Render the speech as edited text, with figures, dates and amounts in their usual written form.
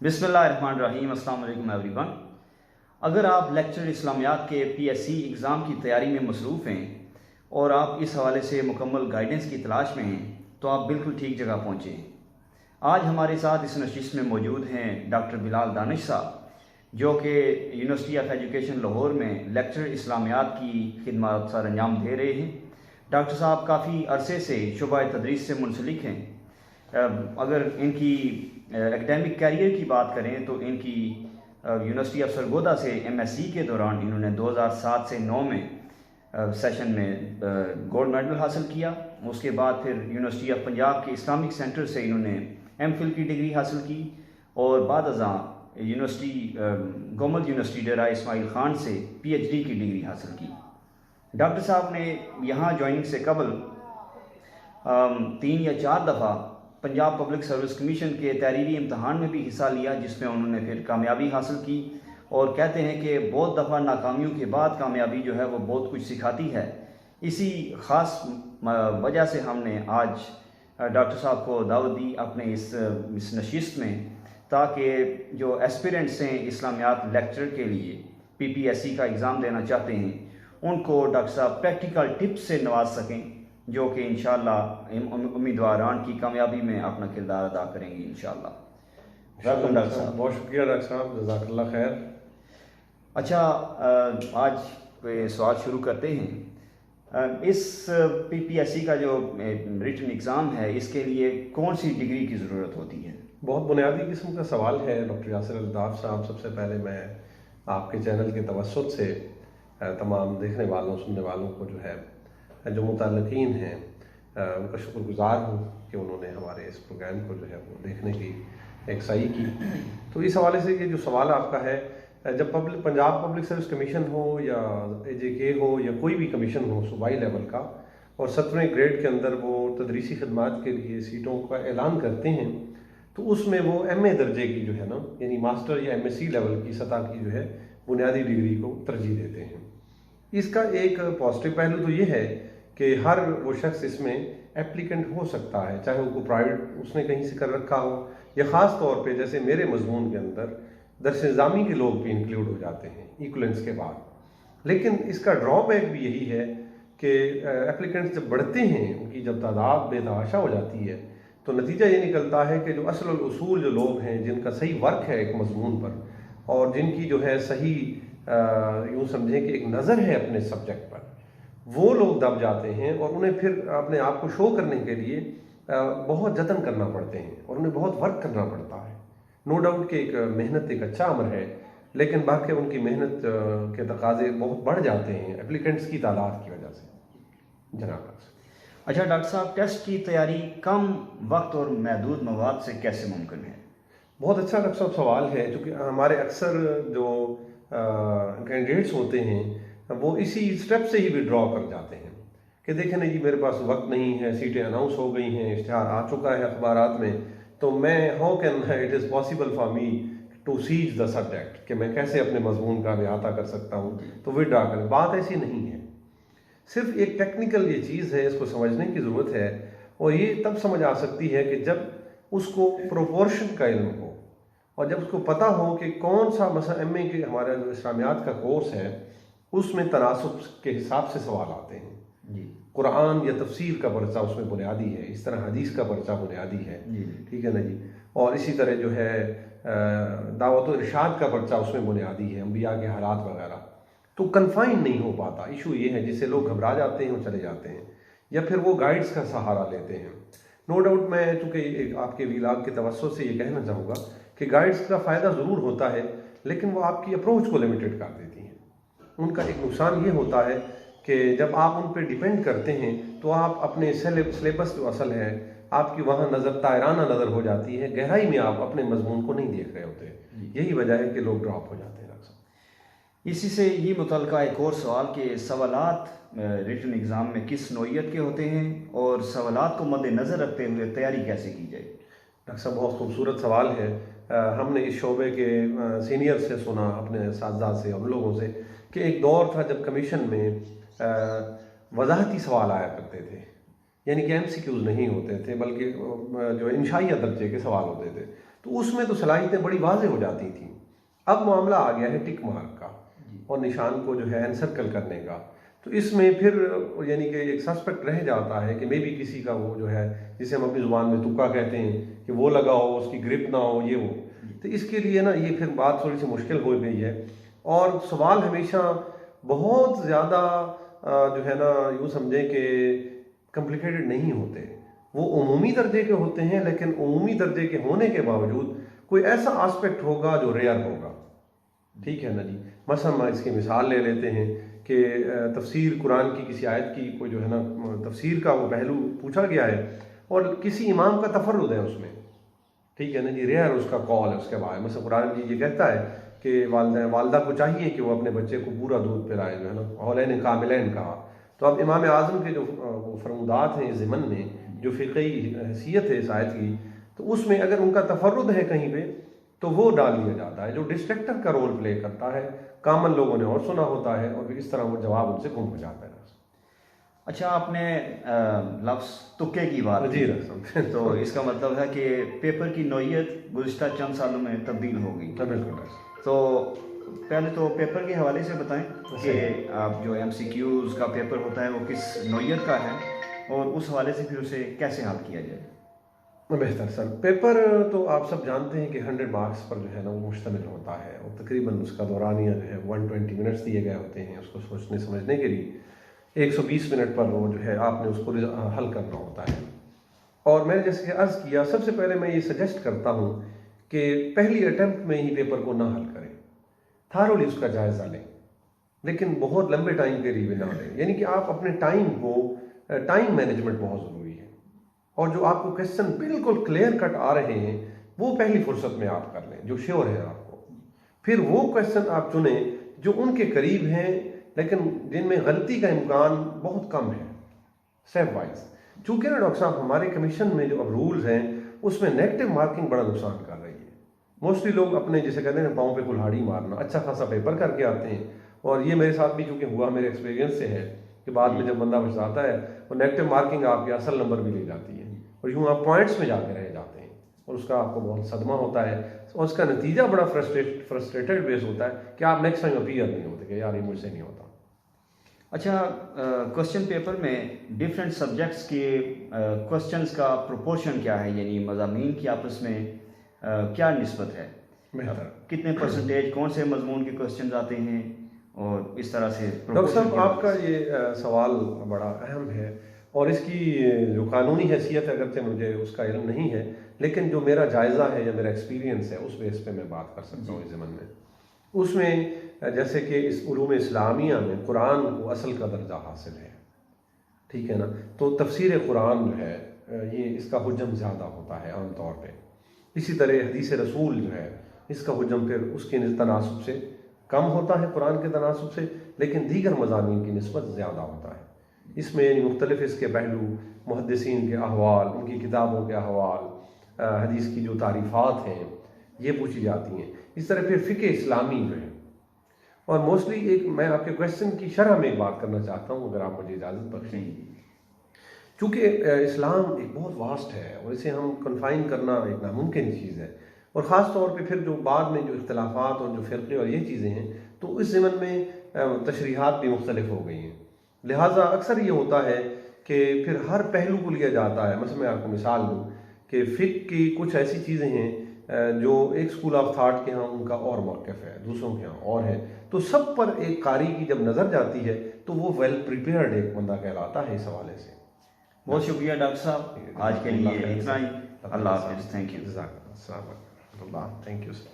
بسم اللہ الرحمن الرحیم۔ السلام علیکم ایوری ون۔ اگر آپ لیکچر اسلامیات کے PSC اگزام کی تیاری میں مصروف ہیں اور آپ اس حوالے سے مکمل گائیڈنس کی تلاش میں ہیں تو آپ بالکل ٹھیک جگہ پہنچے ہیں۔ آج ہمارے ساتھ اس نشست میں موجود ہیں ڈاکٹر بلال دانش صاحب، جو کہ یونیورسٹی آف ایجوکیشن لاہور میں لیکچر اسلامیات کی خدمات سر انجام دے رہے ہیں۔ ڈاکٹر صاحب کافی عرصے سے شعبہ تدریس سے منسلک ہیں۔ اگر ان کی ایکڈیمک کیریئر کی بات کریں تو ان کی یونیورسٹی آف سرگودا سے MSc کے دوران انہوں نے 2007 سے 9 میں سیشن میں گولڈ میڈل حاصل کیا۔ اس کے بعد پھر یونیورسٹی آف پنجاب کے اسلامک سینٹر سے انہوں نے MPhil کی ڈگری حاصل کی اور بعد ازاں گورنمنٹ یونیورسٹی ڈیرہ اسماعیل خان سے PhD کی ڈگری حاصل کی۔ ڈاکٹر صاحب نے یہاں جوائننگ سے قبل 3 یا 4 دفعہ پنجاب پبلک سروس کمیشن کے تحریری امتحان میں بھی حصہ لیا، جس میں انہوں نے پھر کامیابی حاصل کی، اور کہتے ہیں کہ بہت دفعہ ناکامیوں کے بعد کامیابی جو ہے وہ بہت کچھ سکھاتی ہے۔ اسی خاص وجہ سے ہم نے آج ڈاکٹر صاحب کو دعوت دی اپنے اس نشست میں، تاکہ جو ایسپیرنٹس ہیں اسلامیات لیکچر کے لیے PPSC کا ایگزام دینا چاہتے ہیں ان کو ڈاکٹر صاحب پریکٹیکل ٹپس سے نواز سکیں، جو کہ انشاءاللہ امیدواران کی کامیابی میں اپنا کردار ادا کریں گی انشاءاللہ۔ ویلکم ڈاکٹر صاحب۔ بہت شکریہ ڈاکٹر صاحب، جزاک اللہ خیر۔ اچھا، آج کوئی سوال شروع کرتے ہیں۔ اس PPSC کا جو ریٹن ایگزام ہے، اس کے لیے کون سی ڈگری کی ضرورت ہوتی ہے؟ بہت بنیادی قسم کا سوال ہے ڈاکٹر یاسر الطاف صاحب۔ سب سے پہلے میں آپ کے چینل کے توسط سے تمام دیکھنے والوں سننے والوں کو جو متعلقین ہیں ان کا شکر گزار ہوں کہ انہوں نے ہمارے اس پروگرام کو وہ دیکھنے کی ایک سعی کی۔ تو اس حوالے سے یہ جو سوال آپ کا ہے، جب پنجاب پبلک سروس کمیشن ہو یا AJK ہو یا کوئی بھی کمیشن ہو صوبائی لیول کا، اور 7ویں گریڈ کے اندر وہ تدریسی خدمات کے لیے سیٹوں کا اعلان کرتے ہیں، تو اس میں وہ MA درجے کی یعنی ماسٹر یا MSc لیول کی سطح کی بنیادی ڈگری کو ترجیح دیتے ہیں۔ اس کا ایک پازیٹیو پہلو تو یہ ہے کہ ہر وہ شخص اس میں اپلیکنٹ ہو سکتا ہے، چاہے وہ پرائیویٹ اس نے کہیں سے کر رکھا ہو، یا خاص طور پہ جیسے میرے مضمون کے اندر درس نظامی کے لوگ بھی انکلوڈ ہو جاتے ہیں ایکولنس کے بعد۔ لیکن اس کا ڈرا بیک بھی یہی ہے کہ اپلیکنٹس جب بڑھتے ہیں، ان کی جب تعداد بے تحاشا ہو جاتی ہے، تو نتیجہ یہ نکلتا ہے کہ جو اصل الاصول جو لوگ ہیں جن کا صحیح ورک ہے ایک مضمون پر، اور جن کی صحیح یوں سمجھیں کہ ایک نظر ہے اپنے سبجیکٹ پر، وہ لوگ دب جاتے ہیں اور انہیں پھر اپنے آپ کو شو کرنے کے لیے بہت جتن کرنا پڑتے ہیں اور انہیں بہت ورک کرنا پڑتا ہے۔ نو ڈاؤٹ کہ ایک محنت ایک اچھا عمل ہے، لیکن باقی ان کی محنت کے تقاضے بہت بڑھ جاتے ہیں اپلیکنٹس کی تعداد کی وجہ سے۔ جناب اچھا ڈاکٹر صاحب، ٹیسٹ کی تیاری کم وقت اور محدود مواد سے کیسے ممکن ہے؟ بہت اچھا ڈاکٹر صاحب سوال ہے، چونکہ ہمارے اکثر جو کینڈیڈیٹس ہوتے ہیں وہ اسی اسٹیپ سے ہی ودرا کر جاتے ہیں کہ دیکھیں نا جی میرے پاس وقت نہیں ہے، سیٹیں اناؤنس ہو گئی ہیں، اشتہار آ چکا ہے اخبارات میں، تو میں how can it is possible for me to sage the subject, کہ میں کیسے اپنے مضمون کا احاطہ کر سکتا ہوں، تو ودرا کریں۔ بات ایسی نہیں ہے، صرف ایک ٹیکنیکل یہ چیز ہے، اس کو سمجھنے کی ضرورت ہے، اور یہ تب سمجھ آ سکتی ہے کہ جب اس کو پروپورشن کا علم ہو، اور جب اس کو پتہ ہو کہ کون سا مثلا MA کے ہمارا جو اسلامیات کا کورس ہے اس میں تناسب کے حساب سے سوال آتے ہیں۔ جی، قرآن یا تفسیر کا پرچہ اس میں بنیادی ہے، اس طرح حدیث کا پرچہ بنیادی ہے، ٹھیک ہے نا جی، اور اسی طرح دعوت و ارشاد کا پرچہ اس میں بنیادی ہے، انبیاء کے حالات وغیرہ۔ تو کنفائن نہیں ہو پاتا، ایشو یہ ہے جس سے لوگ گھبرا جاتے ہیں اور چلے جاتے ہیں، یا پھر وہ گائیڈز کا سہارا لیتے ہیں۔ نو ڈاؤٹ میں چونکہ آپ کے ویلاگ کے توسط سے یہ کہنا چاہوں گا کہ گائیڈز کا فائدہ ضرور ہوتا ہے، لیکن وہ آپ کی اپروچ کو لمیٹڈ کر دیتی ہیں۔ ان کا ایک نقصان یہ ہوتا ہے کہ جب آپ ان پہ ڈیپینڈ کرتے ہیں تو آپ اپنے سلیبس جو اصل ہے آپ کی وہاں نظر طائرانہ نظر ہو جاتی ہے، گہرائی میں آپ اپنے مضمون کو نہیں دیکھ رہے ہوتے۔ یہی وجہ ہے کہ لوگ ڈراپ ہو جاتے ہیں۔ اسی سے یہ متعلقہ ایک اور سوال کہ سوالات ریٹن ایگزام میں کس نوعیت کے ہوتے ہیں اور سوالات کو مد نظر رکھتے ہوئے تیاری کیسے کی جائے؟ ڈاکٹر صاحب بہت خوبصورت سوال ہے۔ ہم نے اس شعبے کے سینئر سے سنا، اپنے اساتذہ سے، ہم لوگوں سے، کہ ایک دور تھا جب کمیشن میں وضاحتی سوال آیا کرتے تھے، یعنی کہ MCQs نہیں ہوتے تھے بلکہ جو انشائیہ درجے کے سوال ہوتے تھے۔ تو اس میں تو صلاحیتیں بڑی واضح ہو جاتی تھیں. اب معاملہ آ گیا ہے ٹک مارک کا اور نشان کو جو ہے انسرکل کرنے کا. تو اس میں پھر یعنی کہ ایک سسپیکٹ رہ جاتا ہے کہ میں بھی کسی کا وہ جو ہے جسے ہم اپنی زبان میں تکا کہتے ہیں کہ وہ لگا ہو، اس کی گرپ نہ ہو، یہ وہ. تو اس کے لیے نا یہ پھر بات تھوڑی سی مشکل ہو گئی ہے. اور سوال ہمیشہ بہت زیادہ جو ہے نا یوں سمجھیں کہ کمپلیکیٹڈ نہیں ہوتے، وہ عمومی درجے کے ہوتے ہیں، لیکن عمومی درجے کے ہونے کے باوجود کوئی ایسا آسپیکٹ ہوگا جو ریئر ہوگا. ٹھیک ہے نا جی. مثلا ہم اس کی مثال لے لیتے ہیں کہ تفسیر قرآن کی کسی آیت کی کوئی جو ہے نا تفسیر کا وہ پہلو پوچھا گیا ہے اور کسی امام کا تفرد ہے اس میں. ٹھیک ہے نا جی. ریئر اس کا کال ہے اس کے بعد. مثلا قرآن جی یہ کہتا ہے کہ والدہ کو چاہیے کہ وہ اپنے بچے کو پورا دودھ پلائے جو ہے نا، حولین کاملین کہا. تو اب امام اعظم کے جو فرمودات ہیں ضمن میں جو فقہی حیثیت ہے اس آیت کی، تو اس میں اگر ان کا تفرد ہے کہیں پہ تو وہ ڈال دیا جاتا ہے جو ڈسٹریکٹر کا رول پلے کرتا ہے. کامن لوگوں نے اور سنا ہوتا ہے اور پھر اس طرح وہ جواب ان سے گم ہو جاتا ہے. اچھا، آپ نے لفظ تکے کی بات جی تو اس کا مطلب ہے کہ پیپر کی نوعیت گزشتہ چند سالوں میں تبدیل ہو گئی. بالکل. تو پہلے تو پیپر کے حوالے سے بتائیں کہ آپ جو ایم سی کیوز کا پیپر ہوتا ہے وہ کس نوعیت کا ہے اور اس حوالے سے پھر اسے کیسے حل کیا جائے. بہتر سر. پیپر تو آپ سب جانتے ہیں کہ 100 مارکس پر جو ہے نا وہ مشتمل ہوتا ہے اور تقریباً اس کا دورانیہ جو ہے 120 منٹس دیے گئے ہوتے ہیں اس کو سوچنے سمجھنے کے لیے. 120 منٹ پر وہ جو ہے آپ نے اس کو حل کرنا ہوتا ہے. اور میں نے جیسے کہ عرض کیا، سب سے پہلے میں یہ سجیسٹ کرتا ہوں کہ پہلی اٹیمپٹ میں ہی پیپر کو نہ حل کریں، تھارولی اس کا جائزہ لیں، لیکن بہت لمبے ٹائم کے لیے نہ لیں. یعنی کہ آپ اپنے ٹائم مینجمنٹ بہت ضروری ہے. اور جو آپ کو کویسچن بالکل کلیئر کٹ آ رہے ہیں وہ پہلی فرصت میں آپ کر لیں جو شیور ہے آپ کو. پھر وہ کویسچن آپ چنیں جو ان کے قریب ہیں لیکن جن میں غلطی کا امکان بہت کم ہے، اسٹیپ وائز. چونکہ نا ڈاکٹر صاحب ہمارے کمیشن میں جو اب رولز ہیں اس میں نیگیٹو مارکنگ بڑا نقصان کر رہی ہے. موسٹلی لوگ اپنے جسے کہتے ہیں پاؤں پہ کلہاڑی مارنا، اچھا خاصا پیپر کر کے آتے ہیں. اور یہ میرے ساتھ بھی چونکہ ہوا، میرے ایکسپیرینس سے ہے کہ بعد میں جب بندہ بچاتا ہے وہ نیگیٹو مارکنگ آپ کے اصل نمبر بھی لے جاتی ہے اور یوں آپ پوائنٹس میں جا کے رہ جاتے ہیں اور اس کا آپ کو بہت صدمہ ہوتا ہے اور اس کا نتیجہ بڑا فرسٹریٹڈ بیس ہوتا ہے کہ آپ نیکسٹ ٹائم اپیئر نہیں ہوتے کہ یار یہ مجھ سے نہیں ہوتا. اچھا، کوسچن پیپر میں ڈفرینٹ سبجیکٹس کے کوسچنس کا پروپورشن کیا ہے، یعنی مضامین کی آپس میں کیا نسبت ہے؟ کتنے پرسنٹیج کون سے مضمون کے کوسچنز آتے ہیں اور اس طرح سے؟ ڈاکٹر صاحب آپ کا یہ سوال بڑا اہم ہے اور اس کی جو قانونی حیثیت ہے اگرچہ مجھے اس کا علم نہیں ہے، لیکن جو میرا جائزہ ہے یا میرا ایکسپیرینس ہے اس بیس پہ میں بات کر سکتا ہوں. اس ضمن میں اس میں جیسے کہ اس علوم اسلامیہ میں قرآن کو اصل کا درجہ حاصل ہے. ٹھیک ہے نا. تو تفسیر قرآن جو ہے یہ اس کا حجم زیادہ ہوتا ہے عام طور پہ. اسی طرح حدیث رسول جو ہے اس کا حجم پھر اس کے تناسب سے کم ہوتا ہے قرآن کے تناسب سے، لیکن دیگر مضامین کی نسبت زیادہ ہوتا ہے. اس میں مختلف اس کے پہلو، محدثین کے احوال، ان کی کتابوں کے احوال، حدیث کی جو تعریفات ہیں یہ پوچھی جاتی ہیں. اس طرح پھر فقہ اسلامی جو ہے. اور موسٹلی ایک میں آپ کے کویسچن کی شرح میں ایک بات کرنا چاہتا ہوں اگر آپ مجھے اجازت بخشیں. چونکہ اسلام ایک بہت واسٹ ہے اور اسے ہم کنفائن کرنا ایک ناممکن چیز ہے، اور خاص طور پہ پھر جو بعد میں جو اختلافات اور جو فرقے اور یہ چیزیں ہیں تو اس ضمن میں تشریحات بھی مختلف ہو گئی ہیں. لہٰذا اکثر یہ ہوتا ہے کہ پھر ہر پہلو کو لیا جاتا ہے. مثلا میں آپ کو مثال دوں کہ فقہ کی کچھ ایسی چیزیں ہیں جو ایک اسکول آف تھاٹ کے ہاں ان کا اور موقف ہے، دوسروں کے ہاں اور ہے. تو سب پر ایک قاری کی جب نظر جاتی ہے تو وہ ویل پریپیئرڈ ایک بندہ کہلاتا ہے اس حوالے سے. بہت شکریہ ڈاکٹر صاحب، آج کے لیے اتنا ہی. اللہ حافظ. Thank you. السلام علیکم. Thank you sir.